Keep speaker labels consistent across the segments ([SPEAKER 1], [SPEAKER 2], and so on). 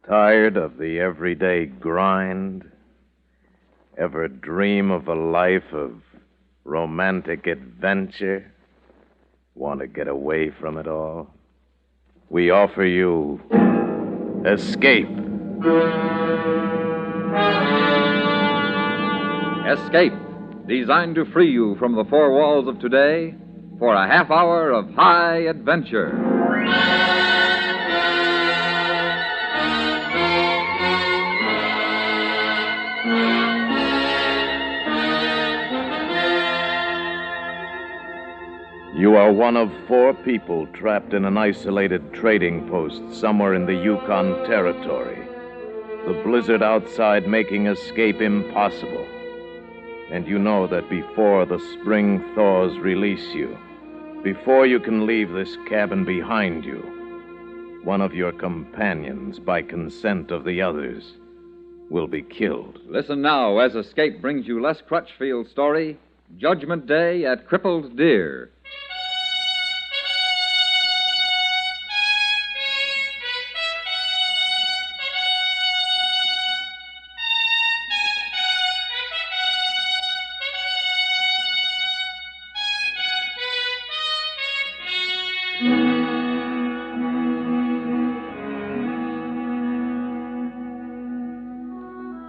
[SPEAKER 1] Tired of the everyday grind? Ever dream of a life of romantic adventure? Want to get away from it all? We offer you Escape.
[SPEAKER 2] Escape, designed to free you from the four walls of today for a half hour of high adventure.
[SPEAKER 1] You are one of 4 people trapped in an isolated trading post somewhere in the Yukon Territory. The blizzard outside making escape impossible. And you know that before the spring thaws release you, before you can leave this cabin behind you, one of your companions, by consent of the others, will be killed.
[SPEAKER 2] Listen now as Escape brings you Les Crutchfield's story, Judgment Day at Crippled Deer.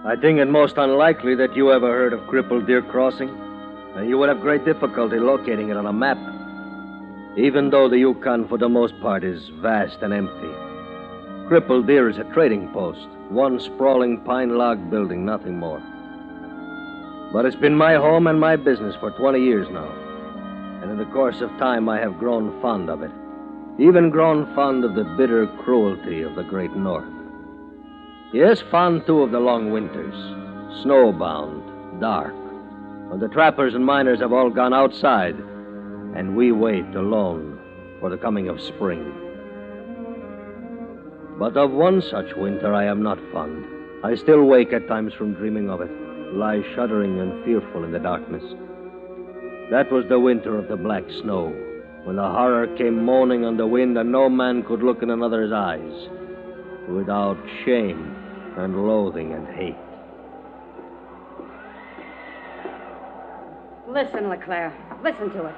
[SPEAKER 3] I think it most unlikely that you ever heard of Crippled Deer Crossing, and you would have great difficulty locating it on a map, even though the Yukon, for the most part, is vast and empty. Crippled Deer is a trading post, one sprawling pine log building, nothing more. But it's been my home and my business for 20 years now, and in the course of time I have grown fond of it, even grown fond of the bitter cruelty of the Great North. Yes, fond, too, of the long winters, snowbound, dark, when the trappers and miners have all gone outside, and we wait alone for the coming of spring. But of one such winter I am not fond. I still wake at times from dreaming of it, lie shuddering and fearful in the darkness. That was the winter of the black snow, when the horror came moaning on the wind and no man could look in another's eyes without shame and loathing and hate.
[SPEAKER 4] Listen, LeClaire. Listen to it.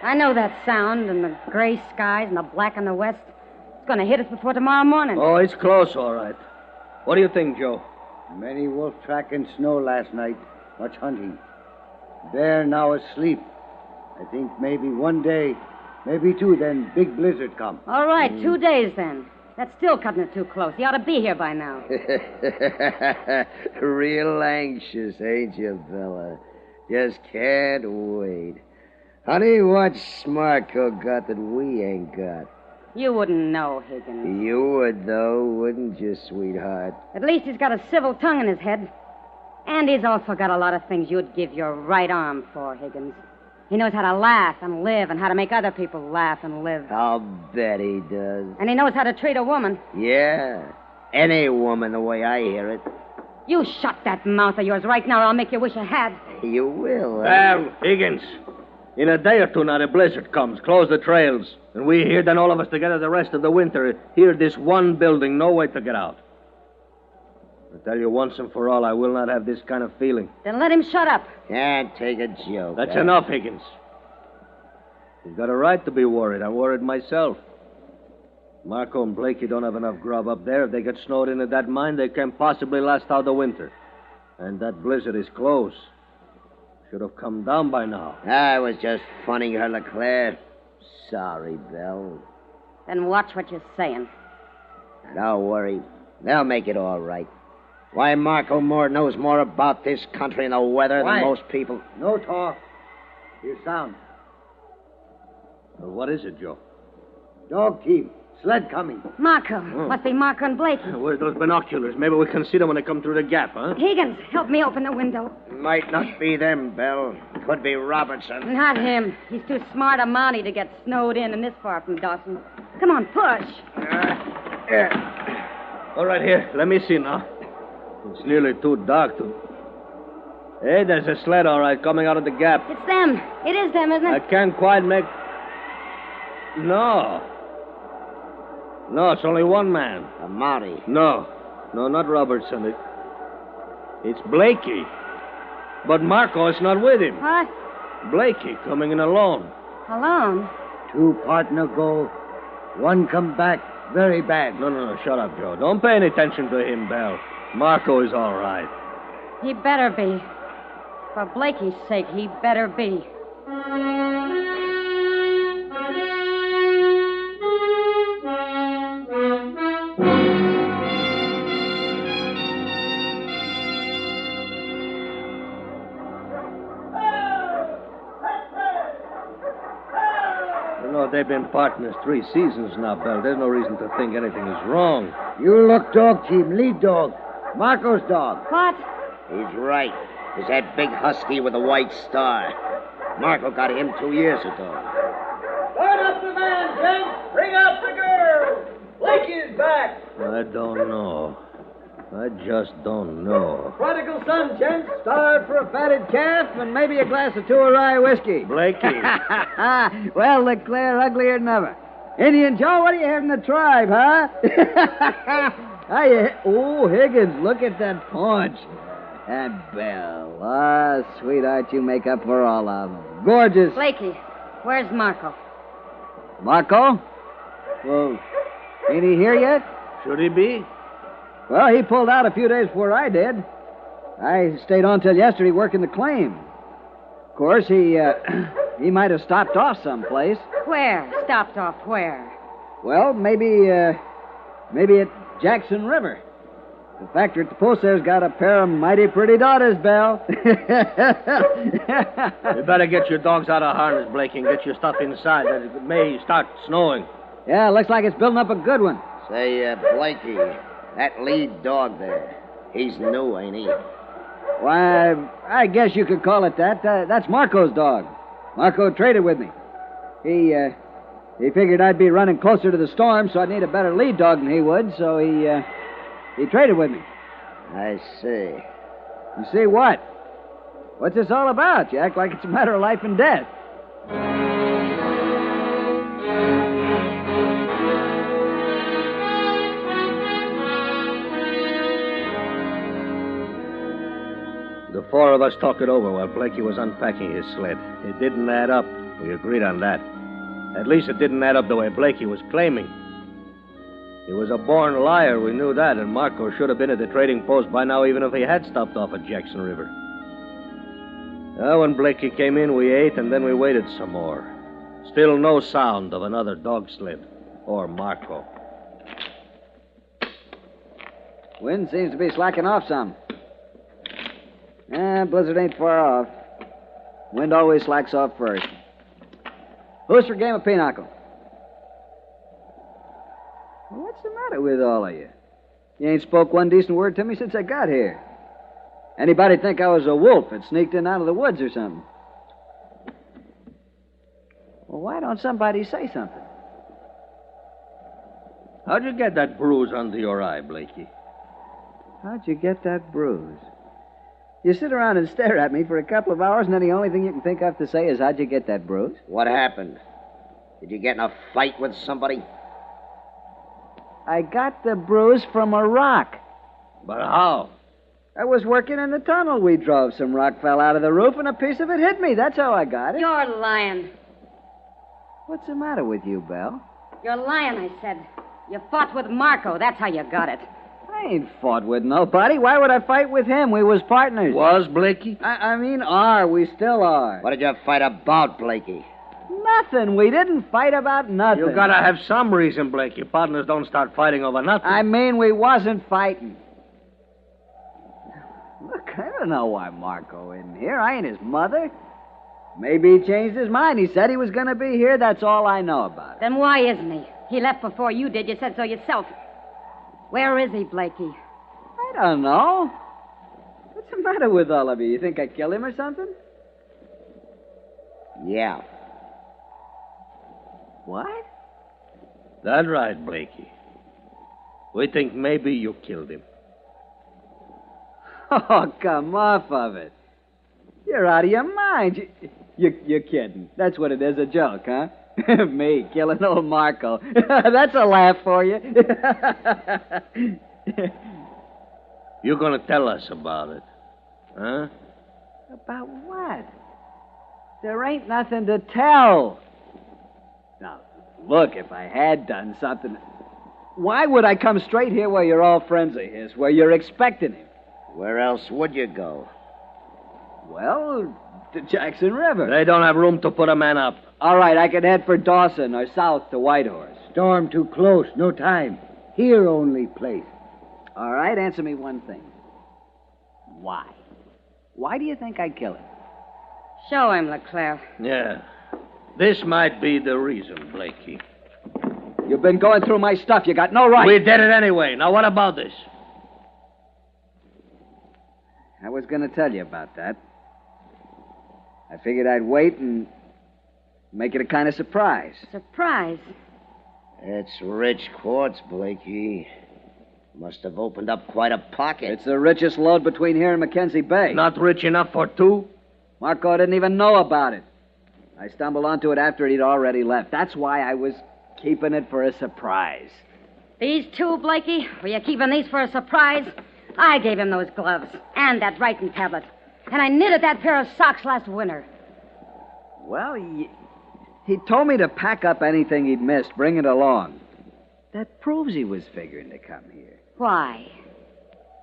[SPEAKER 4] I know that sound and the gray skies and the black in the west. It's going to hit us before tomorrow morning.
[SPEAKER 3] Oh, it's close, all right. What do you think, Joe?
[SPEAKER 5] Many wolf track in snow last night. Much hunting. Bear now asleep. I think maybe one day, maybe 2, then big blizzard come.
[SPEAKER 4] All right, 2 days then. That's still cutting it too close. You ought to be here by now.
[SPEAKER 5] Real anxious, ain't you, Bella? Just can't wait. Honey, what's Marco got that we ain't got?
[SPEAKER 4] You wouldn't know, Higgins.
[SPEAKER 5] You would, though, wouldn't you, sweetheart?
[SPEAKER 4] At least he's got a civil tongue in his head. And he's also got a lot of things you'd give your right arm for, Higgins. He knows how to laugh and live and how to make other people laugh and live.
[SPEAKER 5] I'll bet he does.
[SPEAKER 4] And he knows how to treat a woman.
[SPEAKER 5] Yeah, any woman the way I hear it.
[SPEAKER 4] You shut that mouth of yours right now or I'll make you wish you had.
[SPEAKER 5] You will,
[SPEAKER 3] Higgins, in a day or two now the blizzard comes, close the trails, and we here, then all of us together the rest of the winter, here this one building, no way to get out. I tell you once and for all, I will not have this kind of feeling.
[SPEAKER 4] Then let him shut up.
[SPEAKER 5] Can't take a joke.
[SPEAKER 3] That's enough, Higgins. He's got a right to be worried. I'm worried myself. Marco and Blakey don't have enough grub up there. If they get snowed in at that mine, they can't possibly last out the winter. And that blizzard is close. Should have come down by now.
[SPEAKER 5] I was just funning her, LeClaire. Sorry, Belle.
[SPEAKER 4] Then watch what you're saying.
[SPEAKER 5] Don't worry. They'll make it all right. Why, Marco Moore knows more about this country and the weather than most people. No talk. Hear sound.
[SPEAKER 3] Well, what is it, Joe?
[SPEAKER 5] Dog team. Sled coming.
[SPEAKER 4] Marco. Must be Marco and Blakey.
[SPEAKER 3] Where's those binoculars? Maybe we can see them when they come through the gap, huh?
[SPEAKER 4] Higgins, help me open the window.
[SPEAKER 5] Might not be them, Belle. Could be Robertson.
[SPEAKER 4] Not him. He's too smart a Mountie to get snowed in this far from Dawson. Come on, push.
[SPEAKER 3] All right, here. Let me see now. It's nearly too dark to... Hey, there's a sled, all right, coming out of the gap.
[SPEAKER 4] It's them. It is them, isn't it?
[SPEAKER 3] I can't quite make... No. No, it's only one man.
[SPEAKER 5] A Mountie.
[SPEAKER 3] No, not Robertson. It's Blakey. But Marco is not with him.
[SPEAKER 4] What?
[SPEAKER 3] Blakey coming in alone.
[SPEAKER 4] Alone?
[SPEAKER 5] 2 partner go. 1 come back very bad.
[SPEAKER 3] No, shut up, Joe. Don't pay any attention to him, Bell. Marco is all right.
[SPEAKER 4] He better be. For Blakey's sake, he better be.
[SPEAKER 3] They've been partners 3 seasons now, Bell. There's no reason to think anything is wrong.
[SPEAKER 5] You look dog team, lead dog. Marco's dog.
[SPEAKER 4] What?
[SPEAKER 6] He's right. It's that big husky with a white star. Marco got him 2 years ago.
[SPEAKER 7] Start up the man, gents. Bring out the girl. Blakey is back.
[SPEAKER 3] I don't know. I just don't know.
[SPEAKER 7] Prodigal son, gents. Starved for a fatted calf and maybe a glass of 2 rye whiskey.
[SPEAKER 3] Blakey.
[SPEAKER 7] Well, Leclerc, uglier than ever. Indian Joe, what do you have in the tribe, huh? Oh, Higgins, look at that paunch. And Belle. Ah, sweetheart, you make up for all of them. Gorgeous.
[SPEAKER 4] Blakey, where's Marco?
[SPEAKER 7] Marco? Well, ain't he here yet?
[SPEAKER 3] Should he be?
[SPEAKER 7] Well, he pulled out a few days before I did. I stayed on till yesterday working the claim. Of course, he might have stopped off someplace.
[SPEAKER 4] Where? Stopped off where?
[SPEAKER 7] Well, maybe at Jackson River. The factor at the post there's got a pair of mighty pretty daughters, Belle.
[SPEAKER 3] You better get your dogs out of harness, Blakey, and get your stuff inside. It may start snowing.
[SPEAKER 7] Yeah, looks like it's building up a good one.
[SPEAKER 6] Say, Blakey, that lead dog there, he's new, ain't he?
[SPEAKER 7] Why, I guess you could call it that. That's Marco's dog. Marco traded with me. He figured I'd be running closer to the storm, so I'd need a better lead dog than he would, so he traded with me.
[SPEAKER 6] I see.
[SPEAKER 7] You see what? What's this all about? You act like it's a matter of life and death.
[SPEAKER 3] The 4 of us talked it over while Blakey was unpacking his sled. It didn't add up. We agreed on that. At least it didn't add up the way Blakey was claiming. He was a born liar, we knew that, and Marco should have been at the trading post by now, even if he had stopped off at Jackson River. When Blakey came in, we ate, and then we waited some more. Still no sound of another dog sled or Marco.
[SPEAKER 7] Wind seems to be slacking off some. Blizzard ain't far off. Wind always slacks off first. Who's for a game of pinochle? What's the matter with all of you? You ain't spoke one decent word to me since I got here. Anybody'd think I was a wolf that sneaked in out of the woods or something. Well, why don't somebody say something?
[SPEAKER 3] How'd you get that bruise under your eye, Blakey?
[SPEAKER 7] How'd you get that bruise? You sit around and stare at me for a couple of hours, and then the only thing you can think of to say is, how'd you get that bruise?
[SPEAKER 6] What happened? Did you get in a fight with somebody?
[SPEAKER 7] I got the bruise from a rock.
[SPEAKER 3] But how?
[SPEAKER 7] I was working in the tunnel we drove. Some rock fell out of the roof, and a piece of it hit me. That's how I got it.
[SPEAKER 4] You're lying.
[SPEAKER 7] What's the matter with you, Belle?
[SPEAKER 4] You're lying, I said. You fought with Marco. That's how you got it.
[SPEAKER 7] I ain't fought with nobody. Why would I fight with him? We was partners.
[SPEAKER 3] Was, Blakey?
[SPEAKER 7] I mean, we still are.
[SPEAKER 6] What did you fight about, Blakey?
[SPEAKER 7] Nothing. We didn't fight about nothing.
[SPEAKER 3] You gotta have some reason, Blakey. Partners don't start fighting over nothing.
[SPEAKER 7] I mean, we wasn't fighting. Look, I don't know why Marco isn't here. I ain't his mother. Maybe he changed his mind. He said he was going to be here. That's all I know about it.
[SPEAKER 4] Then why isn't he? He left before you did. You said so yourself. Where is he, Blakey?
[SPEAKER 7] I don't know. What's the matter with all of you? You think I killed him or something?
[SPEAKER 6] Yeah.
[SPEAKER 7] What?
[SPEAKER 3] That's right, Blakey. We think maybe you killed him.
[SPEAKER 7] Oh, come off of it. You're out of your mind. You're kidding. That's what it is, a joke, huh? Me killing old Marco. That's a laugh for you.
[SPEAKER 3] You're going to tell us about it, huh?
[SPEAKER 7] About what? There ain't nothing to tell. Now, look, if I had done something, why would I come straight here where you're all friends of his, where you're expecting him?
[SPEAKER 6] Where else would you go?
[SPEAKER 7] Well, to Jackson River.
[SPEAKER 3] They don't have room to put a man up.
[SPEAKER 7] All right, I could head for Dawson or south to Whitehorse.
[SPEAKER 5] Storm too close, no time. Here only place.
[SPEAKER 7] All right, answer me one thing. Why? Why do you think I'd kill him?
[SPEAKER 4] Show him, LeClaire.
[SPEAKER 3] Yeah. This might be the reason, Blakey.
[SPEAKER 7] You've been going through my stuff. You got no right.
[SPEAKER 3] We did it anyway. Now, what about this?
[SPEAKER 7] I was going to tell you about that. I figured I'd wait and make it a kind of surprise.
[SPEAKER 4] Surprise.
[SPEAKER 6] It's rich quartz, Blakey. Must have opened up quite a pocket.
[SPEAKER 7] It's the richest lode between here and Mackenzie Bay.
[SPEAKER 3] Not rich enough for two?
[SPEAKER 7] Marco didn't even know about it. I stumbled onto it after he'd already left. That's why I was keeping it for a surprise.
[SPEAKER 4] These two, Blakey? Were you keeping these for a surprise? I gave him those gloves and that writing tablet. And I knitted that pair of socks last winter.
[SPEAKER 7] Well, he told me to pack up anything he'd missed, bring it along. That proves he was figuring to come here.
[SPEAKER 4] Why?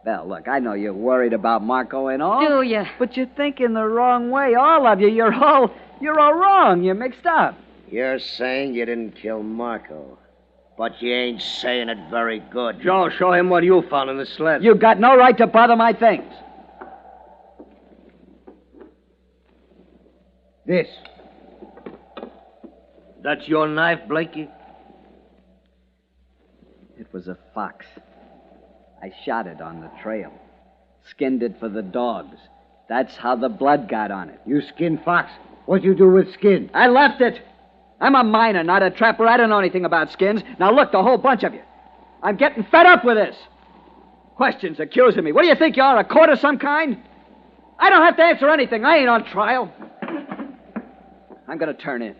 [SPEAKER 7] Well, look, I know you're worried about Marco and all.
[SPEAKER 4] Do you?
[SPEAKER 7] But you're thinking the wrong way, all of you. You're all wrong. You're mixed up.
[SPEAKER 6] You're saying you didn't kill Marco, but you ain't saying it very good.
[SPEAKER 3] Joe, show him what you found in the sled.
[SPEAKER 7] You got no right to bother my things.
[SPEAKER 5] This.
[SPEAKER 3] That's your knife, Blakey?
[SPEAKER 7] It was a fox. I shot it on the trail. Skinned it for the dogs. That's how the blood got on it.
[SPEAKER 5] You skin fox. What you do with skin?
[SPEAKER 7] I left it. I'm a miner, not a trapper. I don't know anything about skins. Now look, the whole bunch of you. I'm getting fed up with this. Questions, accusing me. What do you think you are, a court of some kind? I don't have to answer anything. I ain't on trial. I'm going to turn in.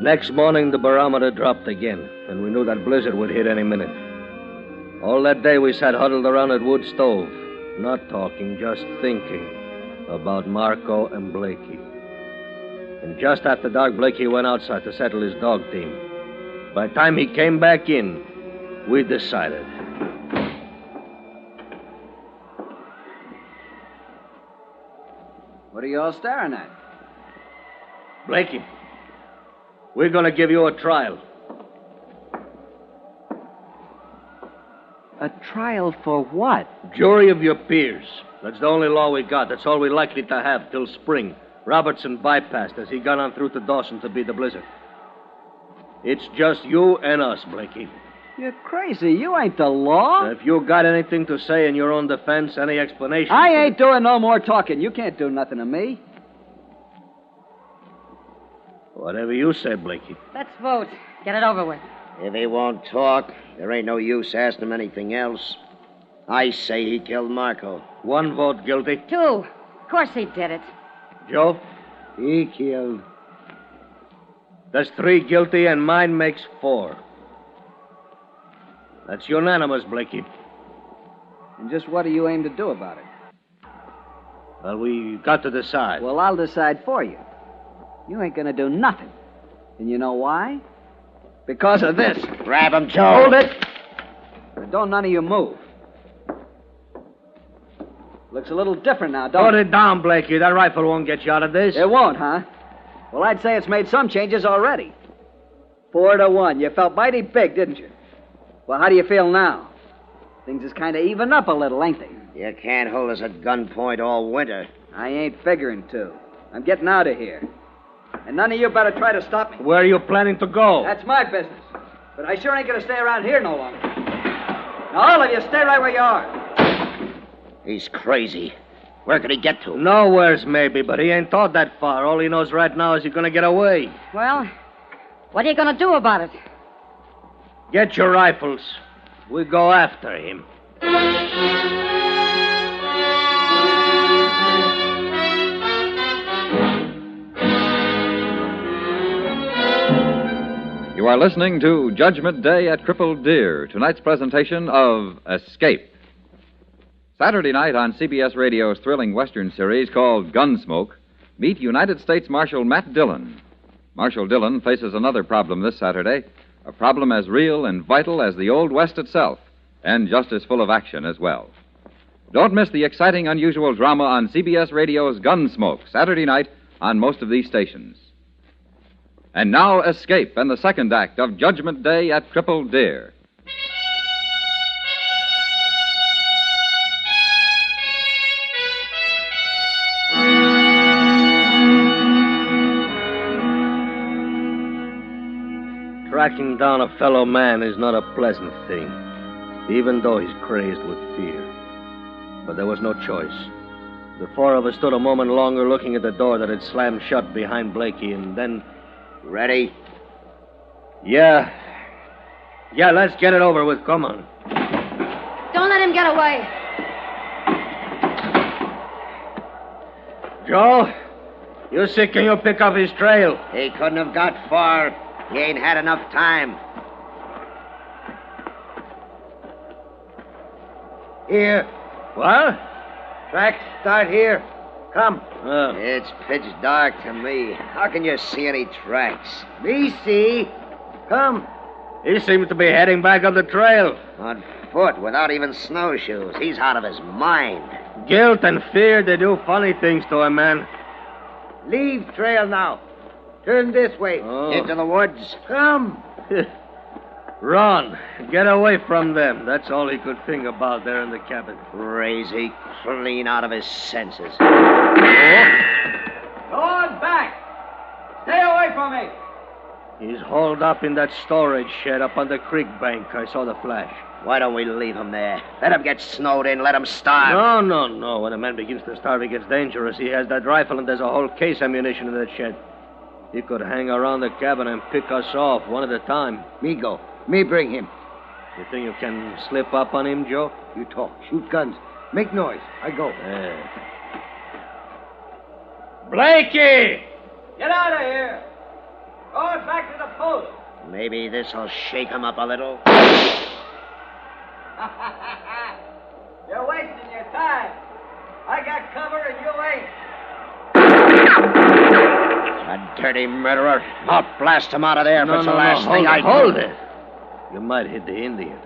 [SPEAKER 3] Next morning, the barometer dropped again, and we knew that blizzard would hit any minute. All that day, we sat huddled around that wood stove, not talking, just thinking about Marco and Blakey. And just after dark, Blakey went outside to settle his dog team. By the time he came back in, we decided.
[SPEAKER 7] What are you all staring at?
[SPEAKER 3] Blakey, we're going to give you a trial.
[SPEAKER 7] A trial for what?
[SPEAKER 3] Jury of your peers. That's the only law we got. That's all we're likely to have till spring. Robertson bypassed as he got on through to Dawson to beat the blizzard. It's just you and us, Blakey.
[SPEAKER 7] You're crazy. You ain't the law.
[SPEAKER 3] If you got anything to say in your own defense, any explanation...
[SPEAKER 7] I ain't doing no more talking. You can't do nothing to me.
[SPEAKER 3] Whatever you say, Blakey.
[SPEAKER 4] Let's vote. Get it over with.
[SPEAKER 6] If he won't talk, there ain't no use asking him anything else. I say he killed Marco.
[SPEAKER 3] One vote guilty.
[SPEAKER 4] 2. Of course he did it.
[SPEAKER 3] Joe?
[SPEAKER 5] He killed.
[SPEAKER 3] That's 3 guilty, and mine makes 4. That's unanimous, Blakey.
[SPEAKER 7] And just what do you aim to do about it?
[SPEAKER 3] Well, we got to decide.
[SPEAKER 7] Well, I'll decide for you. You ain't gonna do nothing. And you know why? Because of this.
[SPEAKER 6] Grab him, Joe.
[SPEAKER 7] Hold it. But don't none of you move. Looks a little different now, don't
[SPEAKER 3] Put it down, Blakey. That rifle won't get you out of this.
[SPEAKER 7] It won't, huh? Well, I'd say it's made some changes already. 4-1. You felt mighty big, didn't you? Well, how do you feel now? Things is kind of even up a little, ain't they?
[SPEAKER 6] You can't hold us at gunpoint all winter.
[SPEAKER 7] I ain't figuring to. I'm getting out of here. And none of you better try to stop me.
[SPEAKER 3] Where are you planning to go?
[SPEAKER 7] That's my business. But I sure ain't going to stay around here no longer. Now, all of you, stay right where you are.
[SPEAKER 6] He's crazy. Where could he get to?
[SPEAKER 3] Nowhere's maybe, but he ain't thought that far. All he knows right now is he's going to get away.
[SPEAKER 4] Well, what are you going to do about it?
[SPEAKER 3] Get your rifles. We go after him.
[SPEAKER 2] You are listening to Judgment Day at Crippled Deer, tonight's presentation of Escape. Saturday night on CBS Radio's thrilling Western series called Gunsmoke, meet United States Marshal Matt Dillon. Marshal Dillon faces another problem this Saturday, a problem as real and vital as the Old West itself, and just as full of action as well. Don't miss the exciting, unusual drama on CBS Radio's Gunsmoke, Saturday night on most of these stations. And now, Escape and the second act of Judgment Day at Crippled Deer.
[SPEAKER 3] Tracking down a fellow man is not a pleasant thing, even though he's crazed with fear. But there was no choice. The four of us stood a moment longer looking at the door that had slammed shut behind Blakey, and then...
[SPEAKER 6] Ready?
[SPEAKER 3] Yeah, let's get it over with. Come on.
[SPEAKER 4] Don't let him get away.
[SPEAKER 3] Joe, you see, can you pick up his trail?
[SPEAKER 6] He couldn't have got far. He ain't had enough time.
[SPEAKER 5] Here.
[SPEAKER 3] What?
[SPEAKER 5] Tracks start here. Come.
[SPEAKER 6] It's pitch dark to me. How can you see any tracks?
[SPEAKER 5] Me see. Come.
[SPEAKER 3] He seems to be heading back up the trail.
[SPEAKER 6] On foot, without even snowshoes. He's out of his mind.
[SPEAKER 3] Guilt and fear, they do funny things to a man.
[SPEAKER 5] Leave trail now. Turn this way.
[SPEAKER 6] Into the woods.
[SPEAKER 5] Come.
[SPEAKER 3] Run. Get away from them. That's all he could think about there in the cabin.
[SPEAKER 6] Crazy. Clean out of his senses.
[SPEAKER 7] Go on back. Stay away from me.
[SPEAKER 3] He's holed up in that storage shed up on the creek bank. I saw the flash.
[SPEAKER 6] Why don't we leave him there? Let him get snowed in. Let him starve.
[SPEAKER 3] No. When a man begins to starve, it gets dangerous. He has that rifle, and there's a whole case of ammunition in that shed. He could hang around the cabin and pick us off one at a time.
[SPEAKER 5] Me go. Me bring him.
[SPEAKER 3] You think you can slip up on him, Joe?
[SPEAKER 5] You talk. Shoot guns. Make noise. I go.
[SPEAKER 3] Blakey!
[SPEAKER 7] Get out of here. Going back to the post.
[SPEAKER 6] Maybe this'll shake him up a little.
[SPEAKER 7] You're wasting your time. I got cover and you ain't.
[SPEAKER 6] A dirty murderer. I'll blast him out of there if it's the last thing I do.
[SPEAKER 3] Hold it. You might hit the Indian.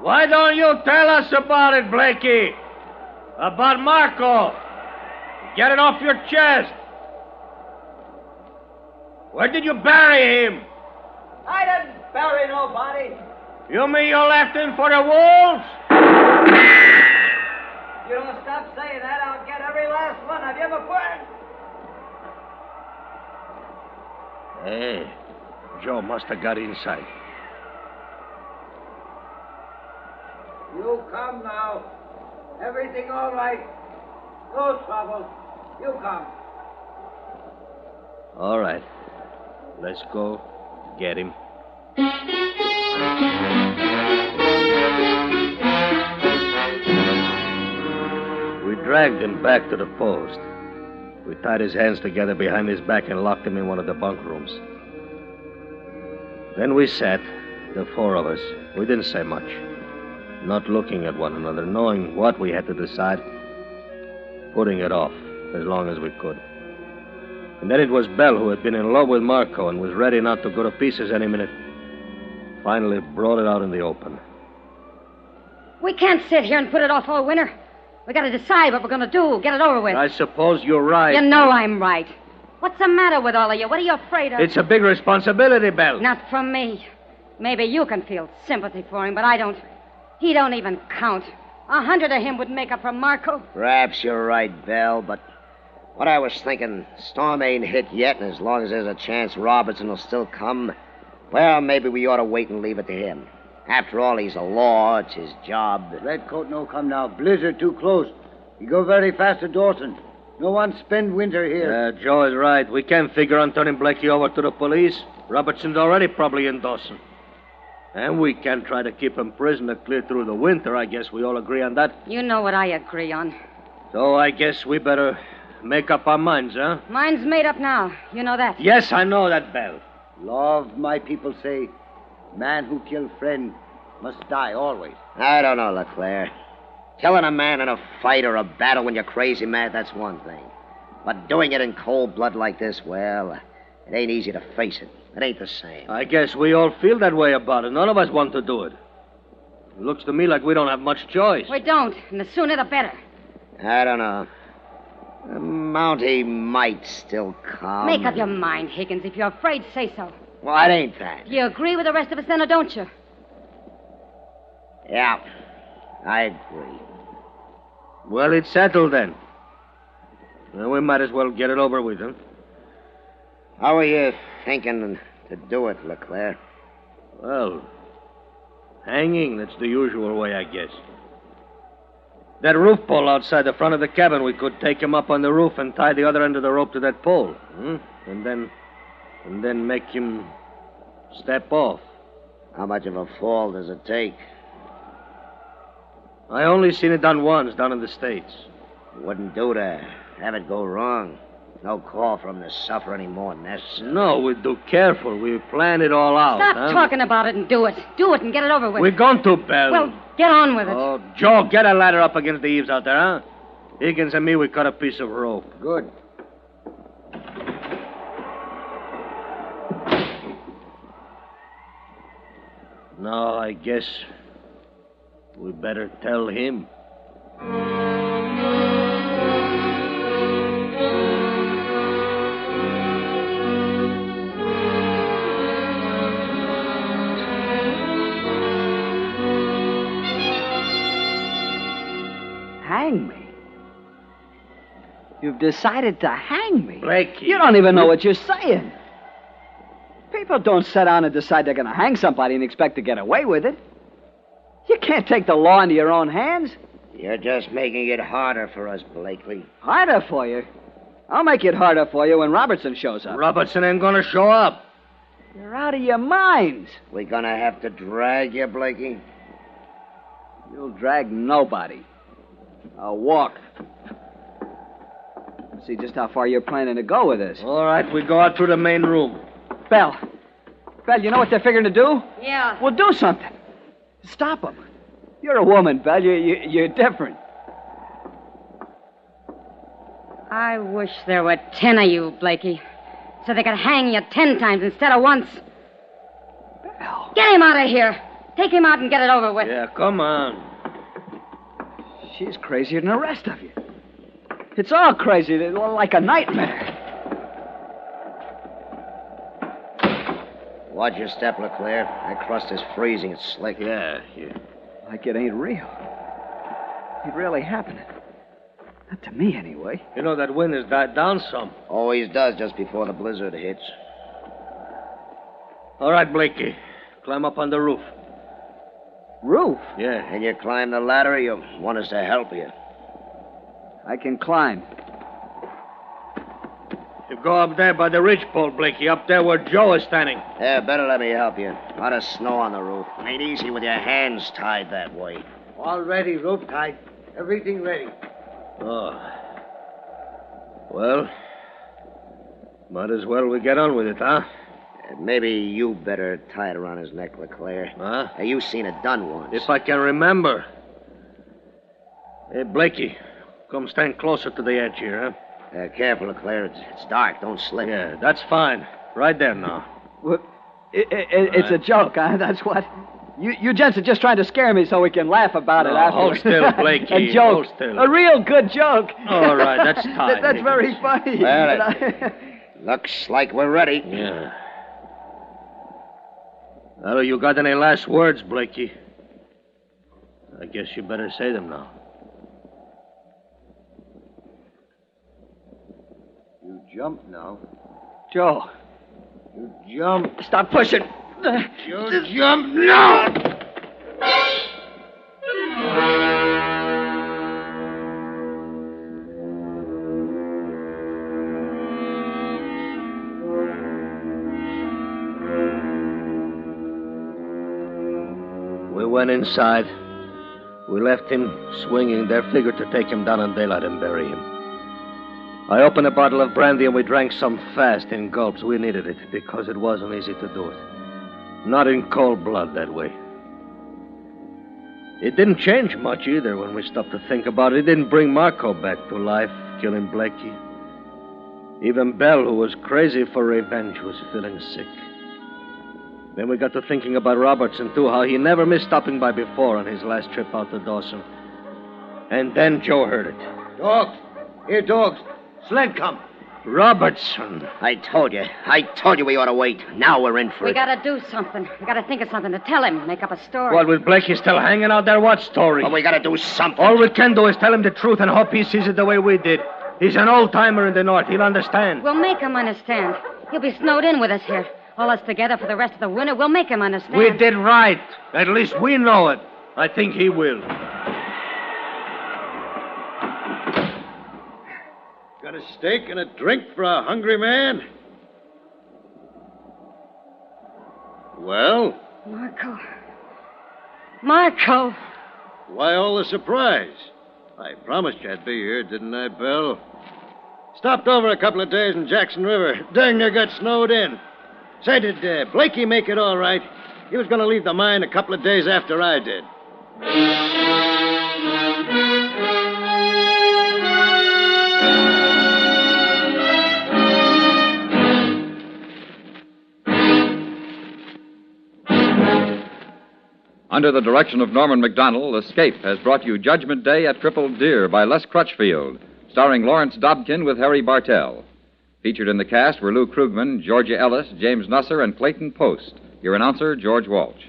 [SPEAKER 3] Why don't you tell us about it, Blakey? About Marco. Get it off your chest. Where did you bury him?
[SPEAKER 7] I didn't bury nobody.
[SPEAKER 3] You mean you left him for the wolves?
[SPEAKER 7] You don't stop saying that, I'll get every last one of you before.
[SPEAKER 3] Hey, Joe must have got inside.
[SPEAKER 5] You come now. Everything all right. No trouble. You come.
[SPEAKER 3] All right. Let's go get him. We dragged him back to the post. We tied his hands together behind his back and locked him in one of the bunk rooms. Then we sat, the four of us. We didn't say much. Not looking at one another, knowing what we had to decide, putting it off as long as we could. And then it was Belle, who had been in love with Marco and was ready not to go to pieces any minute, finally brought it out in the open.
[SPEAKER 4] We can't sit here and put it off all winter. We got to decide what we're going to do. Get it over with.
[SPEAKER 3] I suppose you're right.
[SPEAKER 4] You know I'm right. What's the matter with all of you? What are you afraid of?
[SPEAKER 3] It's a big responsibility, Belle.
[SPEAKER 4] Not from me. Maybe you can feel sympathy for him, but I don't. He don't even count. 100 of him would make up for Marco.
[SPEAKER 6] Perhaps you're right, Belle, but what I was thinking, Storm ain't hit yet, and as long as there's a chance Robertson will still come, well, maybe we ought to wait and leave it to him. After all, he's the law. It's his job.
[SPEAKER 5] Redcoat no come now. Blizzard too close. He go very fast to Dawson. No one spend winter here.
[SPEAKER 3] Joe is right. We can't figure on turning Blakey over to the police. Robertson's already probably in Dawson. And we can't try to keep him prisoner clear through the winter. I guess we all agree on that.
[SPEAKER 4] You know what I agree on.
[SPEAKER 3] So I guess we better make up our minds, huh?
[SPEAKER 4] Mine's made up now. You know that.
[SPEAKER 3] Yes, I know that, Belle.
[SPEAKER 5] Law of my people say, man who kill friend must die always.
[SPEAKER 6] I don't know, LeClaire. Killing a man in a fight or a battle when you're crazy mad, that's one thing. But doing it in cold blood like this, well, it ain't easy to face it. It ain't the same.
[SPEAKER 3] I guess we all feel that way about it. None of us want to do it. It looks to me like we don't have much choice.
[SPEAKER 4] We don't, and the sooner the better.
[SPEAKER 6] I don't know. The Mountie might still come.
[SPEAKER 4] Make up your mind, Higgins. If you're afraid, say so.
[SPEAKER 6] Well, it ain't that.
[SPEAKER 4] You agree with the rest of us then, or don't you?
[SPEAKER 6] Yeah, I agree.
[SPEAKER 3] Well, it's settled then. Well, we might as well get it over with, huh?
[SPEAKER 6] How are you thinking to do it, LeClaire?
[SPEAKER 3] Well, hanging, that's the usual way, I guess. That roof pole outside the front of the cabin, we could take him up on the roof and tie the other end of the rope to that pole. And then make him step off.
[SPEAKER 6] How much of a fall does it take?
[SPEAKER 3] I only seen it done once down in the States.
[SPEAKER 6] Wouldn't do to have it go wrong. No call for him to suffer any more than necessary.
[SPEAKER 3] No, we'd do careful. We plan it all out.
[SPEAKER 4] Stop talking about it and do it. Do it and get it over with.
[SPEAKER 3] We're going to, Belle.
[SPEAKER 4] Well, get on with it.
[SPEAKER 3] Oh, Joe, get a ladder up against the eaves out there, huh? Higgins and me, we cut a piece of rope.
[SPEAKER 5] Good.
[SPEAKER 3] No, I guess we better tell him.
[SPEAKER 7] Hang me? You've decided to hang me?
[SPEAKER 3] Blakey.
[SPEAKER 7] You don't even know what you're saying. People don't sit down and decide they're going to hang somebody and expect to get away with it. You can't take the law into your own hands.
[SPEAKER 6] You're just making it harder for us, Blakely.
[SPEAKER 7] Harder for you? I'll make it harder for you when Robertson shows up.
[SPEAKER 3] Robertson ain't gonna show up.
[SPEAKER 7] You're out of your minds.
[SPEAKER 6] We gonna have to drag you, Blakey?
[SPEAKER 7] You'll drag nobody. I'll walk. See just how far you're planning to go with this.
[SPEAKER 3] All right, we go out through the main room.
[SPEAKER 7] Belle, you know what they're figuring to do?
[SPEAKER 4] Yeah.
[SPEAKER 7] Well, do something. Stop them. You're a woman, Belle. You're different.
[SPEAKER 4] I wish there were 10 of you, Blakey, so they could hang you 10 times instead of once.
[SPEAKER 7] Belle.
[SPEAKER 4] Get him out of here. Take him out and get it over with.
[SPEAKER 3] Yeah, come on.
[SPEAKER 7] She's crazier than the rest of you. It's all crazy, like a nightmare.
[SPEAKER 6] Watch your step, LeClaire. That crust is freezing. It's slick.
[SPEAKER 3] Yeah.
[SPEAKER 7] Like it ain't real. It really happened. Not to me, anyway.
[SPEAKER 3] You know, that wind has died down some.
[SPEAKER 6] Always does just before the blizzard hits.
[SPEAKER 3] All right, Blakey. Climb up on the roof.
[SPEAKER 7] Roof?
[SPEAKER 3] Yeah.
[SPEAKER 6] And you climb the ladder, or you want us to help you?
[SPEAKER 7] I can climb.
[SPEAKER 3] You go up there by the ridgepole, Blakey, up there where Joe is standing.
[SPEAKER 6] Yeah, better let me help you. A lot of snow on the roof. Ain't easy with your hands tied that way.
[SPEAKER 5] All ready, rope tied. Everything ready.
[SPEAKER 3] Oh. Well, might as well we get on with it, huh?
[SPEAKER 6] Maybe you better tie it around his neck, LeClaire.
[SPEAKER 3] Huh?
[SPEAKER 6] You seen it done once.
[SPEAKER 3] If I can remember. Hey, Blakey, come stand closer to the edge here, huh?
[SPEAKER 6] Careful, LeClaire. It's dark. Don't slip.
[SPEAKER 3] Yeah, that's fine. Right there now.
[SPEAKER 7] Well, it's a joke, huh? That's what. You gents are just trying to scare me so we can laugh about it afterwards.
[SPEAKER 3] Hold still, Blakey.
[SPEAKER 7] A joke.
[SPEAKER 3] Hold still.
[SPEAKER 7] A real good joke.
[SPEAKER 3] All right, that's time.
[SPEAKER 7] That's very funny.
[SPEAKER 6] Well, looks like we're ready.
[SPEAKER 3] Yeah. Well, you got any last words, Blakey? I guess you better say them now.
[SPEAKER 5] You jump now.
[SPEAKER 7] Joe.
[SPEAKER 5] You jump.
[SPEAKER 7] Stop pushing.
[SPEAKER 5] You jump now!
[SPEAKER 3] went inside. We left him swinging there, figured to take him down in daylight and bury him. I opened a bottle of brandy and we drank some fast in gulps. We needed it because it wasn't easy to do it. Not in cold blood that way. It didn't change much either when we stopped to think about it. It didn't bring Marco back to life, killing Blakey. Even Belle, who was crazy for revenge, was feeling sick. Then we got to thinking about Robertson, too, how he never missed stopping by before on his last trip out to Dawson. And then Joe heard it.
[SPEAKER 5] Dogs! Here, dogs! Sled come!
[SPEAKER 3] Robertson!
[SPEAKER 6] I told you we ought to wait. Now we're in for
[SPEAKER 4] We
[SPEAKER 6] it.
[SPEAKER 4] gotta do something. We gotta think of something to tell him, make up a story.
[SPEAKER 3] What, with Blakey still hanging out there? What story?
[SPEAKER 6] But we gotta do something.
[SPEAKER 3] All we can do is tell him the truth and hope he sees it the way we did. He's an old-timer in the North. He'll understand.
[SPEAKER 4] We'll make him understand. He'll be snowed in with us here. All us together for the rest of the winter. We'll make him understand.
[SPEAKER 3] We did right. At least we know it. I think he will.
[SPEAKER 5] Got a steak and a drink for a hungry man? Well,
[SPEAKER 4] Marco.
[SPEAKER 5] why all the surprise? I promised you I'd be here, didn't I, Belle? Stopped over a couple of days in Jackson River. Dang near got snowed in. Say, did Blakey make it all right? He was going to leave the mine a couple of days after I did.
[SPEAKER 2] Under the direction of Norman MacDonald, Escape has brought you Judgment Day at Crippled Deer by Les Crutchfield, starring Lawrence Dobkin with Harry Bartell. Featured in the cast were Lou Krugman, Georgia Ellis, James Nusser, and Clayton Post. Your announcer, George Walsh.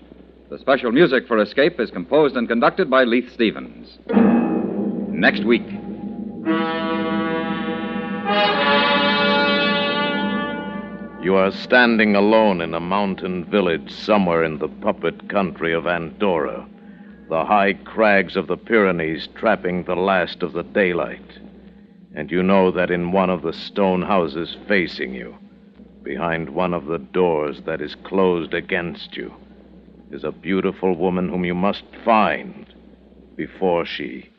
[SPEAKER 2] The special music for Escape is composed and conducted by Leith Stevens. Next week.
[SPEAKER 1] You are standing alone in a mountain village somewhere in the puppet country of Andorra, the high crags of the Pyrenees trapping the last of the daylight. And you know that in one of the stone houses facing you, behind one of the doors that is closed against you, is a beautiful woman whom you must find before she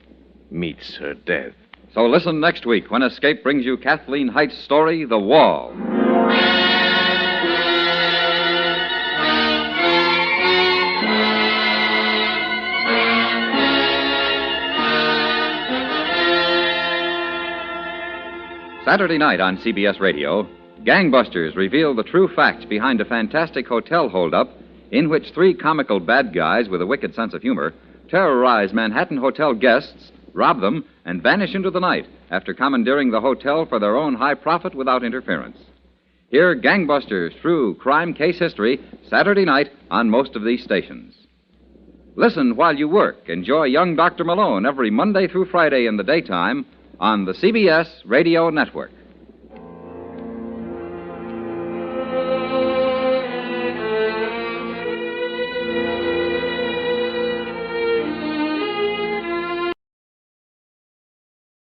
[SPEAKER 1] meets her death.
[SPEAKER 2] So listen next week when Escape brings you Kathleen Height's story, The Wall. Saturday night on CBS Radio, gangbusters reveal the true facts behind a fantastic hotel holdup in which three comical bad guys with a wicked sense of humor terrorize Manhattan hotel guests, rob them, and vanish into the night after commandeering the hotel for their own high profit without interference. Hear Gangbusters' true crime case history Saturday night on most of these stations. Listen while you work. Enjoy Young Dr. Malone every Monday through Friday in the daytime on the CBS Radio Network.